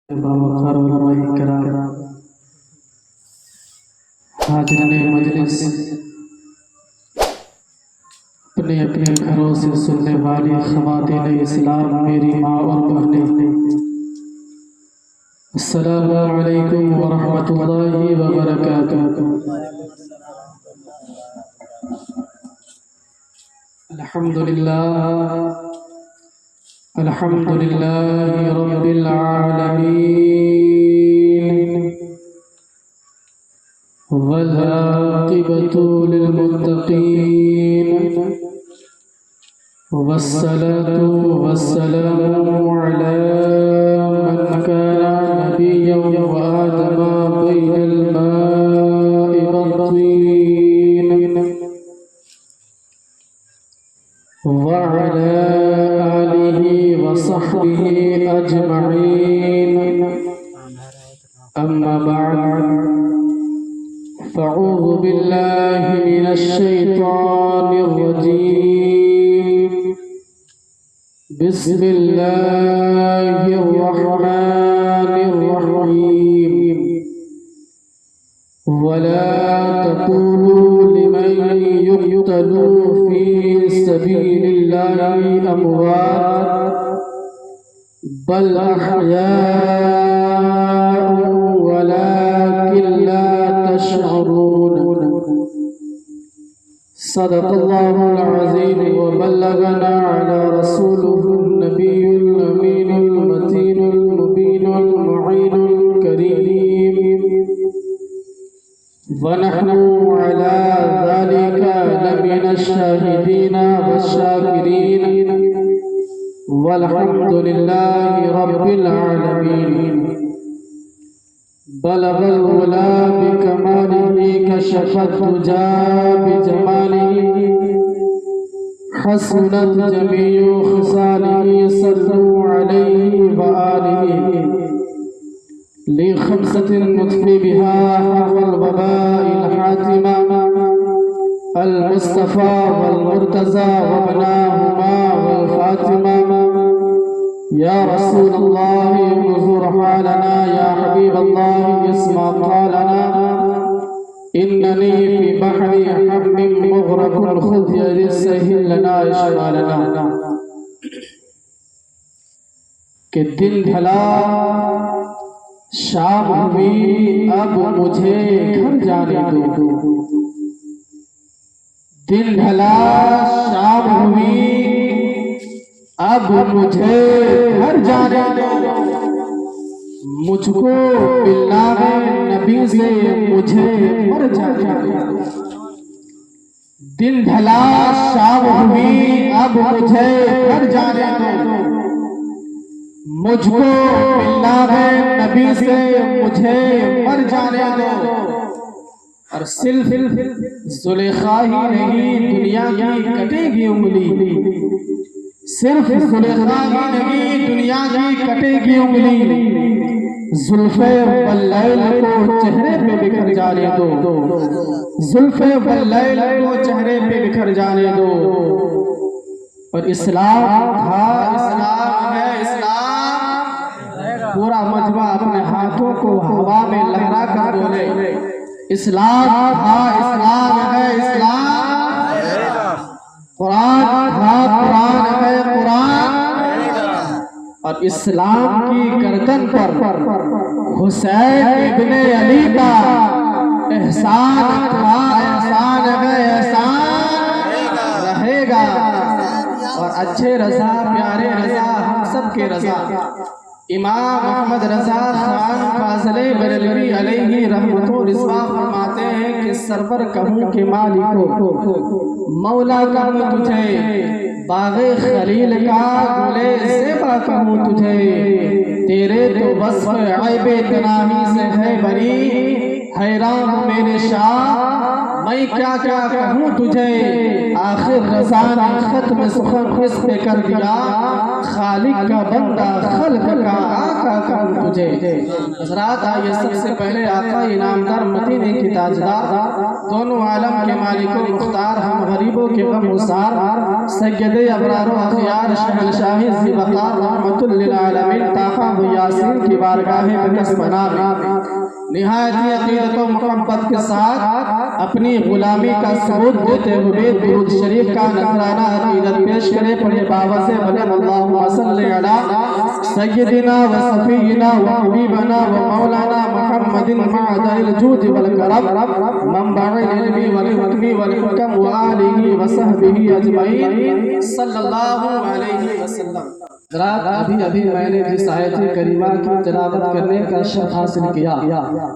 باوقار علماء کرام، حاضرین مجلس، اپنے اپنے گھروں سے سننے والی خواتین اسلام، میری ماں اور بہنیں، السلام علیکم ورحمۃ اللہ وبرکاتہ۔ الحمد للہ رب العالمین، والعاقبۃ للمتقین، والصلاة والسلام علی من كان نبيا وآدم بين الماء والطين، وعلى آله وصحبه أجمعين، أما بعد، فأعوذ بالله من الشيطان الرجيم، بسم الله الرحمن الرحيم، ولا تقولوا لمن يقتل في سبيل الله أموات بل أحياء ولكن لا تشعرون۔ صدق الله العظيم وبلغنا على رسوله النبي الأمين المتين المبين المعين الكريم، ونحن على ذلك لمن الشاهدين والشاكرين، والحمد لله رب العالمين۔ بلغ العلا بكماله، كشف الدجى بجماله، حسنت جميع خصاله، صلوا عليه وآله، لخمسة نطفي بها حق الوباء الحاتمة، المصطفى والمرتضى وابناهما والفاطمة، يا رسول الله انظر حالنا، يا حبيب الله اسمع قالنا، إنني في بحر حم مغرق، خذ يدي سهل لنا إشغالنا۔ کہ دن ڈھلا شام ہوئی، اب مجھے گھر جانے دو۔ دن ڈھلا شام ہوئی، اب مجھے گھر جانے دو، مجھ کو ملنا ہے نبی سے، مجھے مر جانے دو۔ دن ڈھلا شام ہوئی، اب مجھے گھر جانے دو، مجھ کو ملنا ہے نبی سے، مجھے مر جانے دو۔ اور صرف زلیخا ہی نہیں، دنیا کی کٹے گی انگلی، صرف زلیخا ہی نہیں، دنیا کی کٹے گی انگلی، زلف واللیل کو چہرے پہ بکھر جانے دو، زلف واللیل کو چہرے پہ بکھر جانے دو۔ اور اسلام تھا، اسلام ہے، اسلام، پورا مجمع اپنے ہاتھوں کو ہوا میں لہرا کر بولے، اسلام تھا، اسلام ہے، اسلام، قرآن تھا، قرآن ہے، قرآن۔ اور اسلام کی گردن پر حسین ابن علی کا احسان تھا، احسان ہے، احسان رہے گا۔ اور اچھے رضا، پیارے رضا، ہم سب کے رضا امام احمد رضا خان فاضل بریلوی علیہ رحمت و رضا فرماتے ہیں کہ سرور کہوں کہ مالکو، مولا کہوں تجھے، باغ خلیل کا گلے زیبا کہوں تجھے، تیرے تو وصف عیب تناہی سے ہے بری، حیران میرے شاہ میں کیا کیا کہوں تجھے، آخر رضا نے ختم سخن اس پہ کر دیا، خالق کا بندہ خلق کا آقا کہوں تجھے۔ حضرات آئیے سب سے پہلے آقا انعامدار مدینے کی تاجدار، دونوں عالم کے مالک و مختار، ہم غریبوں کے غم گسار، سید ابرار و اخیار، شہنشاہ ذی وقار، رحمت للعالمین، طٰہٰ و یاسین کی بارگاہ مقدس میں نہایت عقیدت و محبت کے ساتھ اپنی غلامی کا ثبوت دیتے ہوئے درود شریف کا نذرانہ عقیدت پیش کرے، پڑھے باوز بلند اللہم صلی علی سیدنا و صفینا و حبیبنا و مولانا محمد معدن الجود والکرم، منبع العلم والحکم والحکم و آلہ و صحبہ اجمعین صلی اللہ علیہ وسلم۔ ابھی میں نے جس آیت کریمہ کی تلاوت کرنے کا شرف حاصل کیا،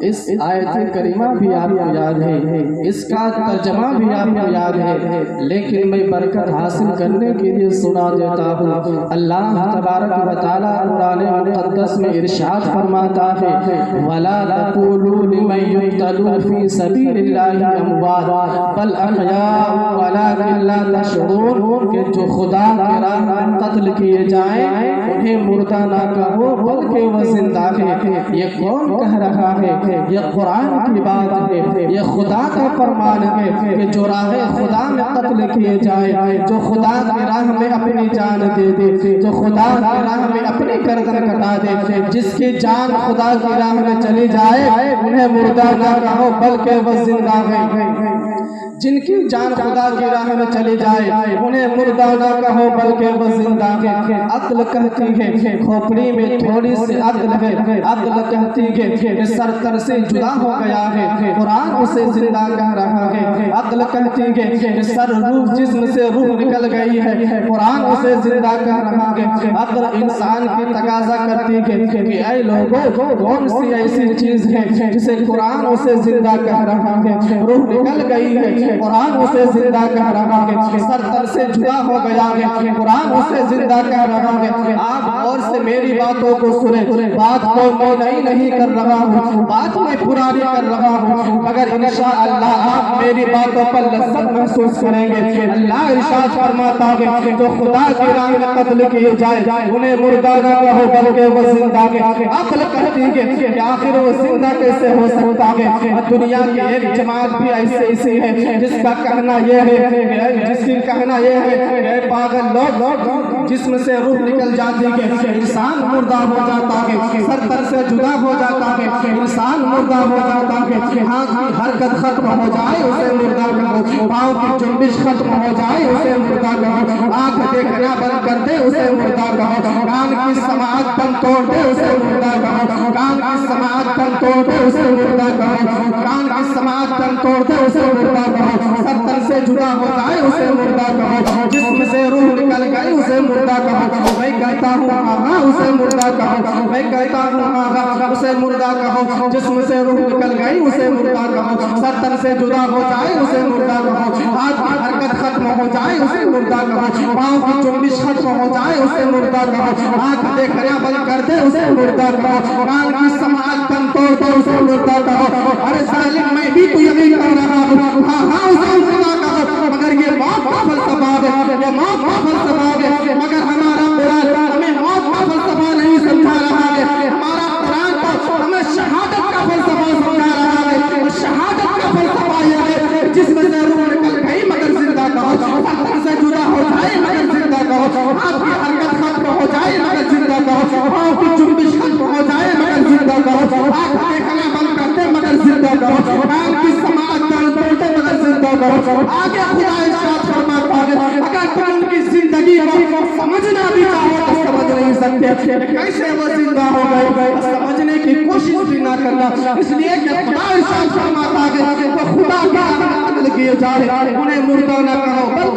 اس آیت کریمہ بھی آپ کو یاد ہے، اس کا ترجمہ بھی آپ کو یاد ہے، لیکن میں برکت حاصل کرنے کے لیے سنا دیتا ہوں۔ اللہ تبارک و تعالیٰ قرآن مقدس میں ارشاد فرماتا ہے، وَلَا تَقُولُوا لِمَن يُقْتَلُ فِي سَبِيلِ اللَّهِ أَمْوَاتٌ بَلْ أَحْيَاءٌ وَلَٰكِن لَّا تَشْعُرُونَ، کہ جو خدا کی راہ میں قتل کیے جائیں انہیں مردہ نہ کہو بلکہ وہ زندہ ہے۔ یہ کون کہہ رہا ہے؟ یہ قرآن کی بات ہے، یہ خدا کا فرمان ہے کہ جو راہ خدا میں قتل کیے جائے، جو خدا کی راہ میں اپنی جان دے دے، جو خدا کی راہ میں اپنی گردن کٹا دے، جس کی جان خدا کی راہ میں چلی جائے انہیں مردہ نہ کہو بلکہ وہ زندہ ہے۔ جن کی جان خدا کی راہ میں چلی جائے انہیں مردہ نہ کہو بلکہ وہ زندہ ہے۔ عقل کہتی ہے کھوپڑی میں تھوڑی سی عقل ہے، عقل کہتی ہے کہ سر تر سے جدا ہو گیا ہے، قرآن اسے زندہ کہہ رہا ہے۔ عقل کہتی ہے کہ سر روح جسم سے روح نکل گئی ہے، قرآن اسے زندہ کہہ رہا ہے۔ عقل انسان کی تقاضا کرتی ہے کہ اے لوگوں کون سی ایسی چیز ہے جسے قرآن اسے زندہ کہہ رہا ہے، روح نکل گئی ہے قرآن اسے زندہ کہہ رہا ہے، سر تر سے جدا ہو گیا ہے قرآن اسے زندہ کہہ رہا ہے۔ آپ اور سے میری باتوں کو سنیں، بات کو میں نہیں کر رہا ہوں، بات میں پرانی کر رہا ہوں، مگر انشاءاللہ آپ میری باتوں پر لذت محسوس کریں گے۔ اللہ ارشاد فرماتا ہے جو خدا کی راہ میں قتل کیے جائے انہیں مردہ نہ کہو بلکہ وہ زندہ ہے۔ عقل کہتی ہے کہ آخر وہ زندہ کیسے ہو سکتا ہے؟ دنیا کی ایک جماعت بھی ایسی ہے جس کا کہنا یہ ہے، جس کی کہنا یہ ہے کہ پاگل لوگ جسم سے روح نکل جاتی ہے انسان مردہ ہو جاتا ہے، سر تر سے جدا ہو جاتا ہے انسان مردہ ہو جاتا ہے، ہاتھ کی حرکت ختم ہو جائے اسے مردہ کہو، پاؤں کی جنبش ختم ہو جائے اسے مردہ کہو، آنکھ دیکھنا بند کر دے اسے مردہ کہو، کان کی سماعت بند توڑ دے اسے مردہ کہو، کان کی سماعت بند توڑ دے اسے مردہ کہو، کان کی سماعت بند توڑ دے اسے مردہ کہو، سر تر سے جدا ہو جائے اسے مردہ کہو، جسم سے روح نکل گئی اسے مردہ کہو، میں کہتا ہوں آہا اسے مردہ کہو، میں کہتا ہوں آہا اسے مردہ کہو، جسم سے روح نکل گئی اسے مردہ کہو، سر تر سے جدا ہو جائے اسے مردہ کہو، ہاتھ کی حرکت ختم ہو جائے اسے مردہ کہو، پاؤں کی جنبش ختم ہو جائے اسے مردہ کہو، آنکھ دیکھنا بند کر دے اسے مردہ کہو، کان کی سماعت بند توڑ دے اسے مردہ کہو۔ ارے ظالم میں بھی تو یہی کہہ رہا ہوں، ہاں اسے مردہ کہو، مگر یہ موت کا فلسفہ ہے، یہ موت کا فلسفہ ہے، مگر ہمارا قرآن ہمیں موت کا فلسفہ نہیں سمجھا رہا ہے، ہمارا قرآن تو ہمیں شہادت کا فلسفہ سمجھا رہا ہے، اور شہادت کا فلسفہ یہ ہے جس میں سے روح نکل گئی مگر زندہ کہو، سر سے جدا ہو جائے مگر زندہ کہو، آپ کی حرکت ختم ہو جائے مگر زندہ کہو، آپ کی جنبش ختم ہو جائے مگر زندہ کہو، آپ دیکھنا بند کر دے مگر زندہ کہو، آپ کی سماعت بند کر دے مگر زندہ کہو۔ آگے خدا ارشاد فرماتا ہے اگر تم ان کی زندگی کو سمجھنا بھی چاہو تو سمجھ نہیں سکتے، کیسے وہ زندہ ہو گئے سمجھنے کی کوشش بھی نہ کرنا، اس لیے کہ خدا ارشاد فرماتا ہے تو خدا کا قتل کیے جائے انہیں مردہ نہ کہو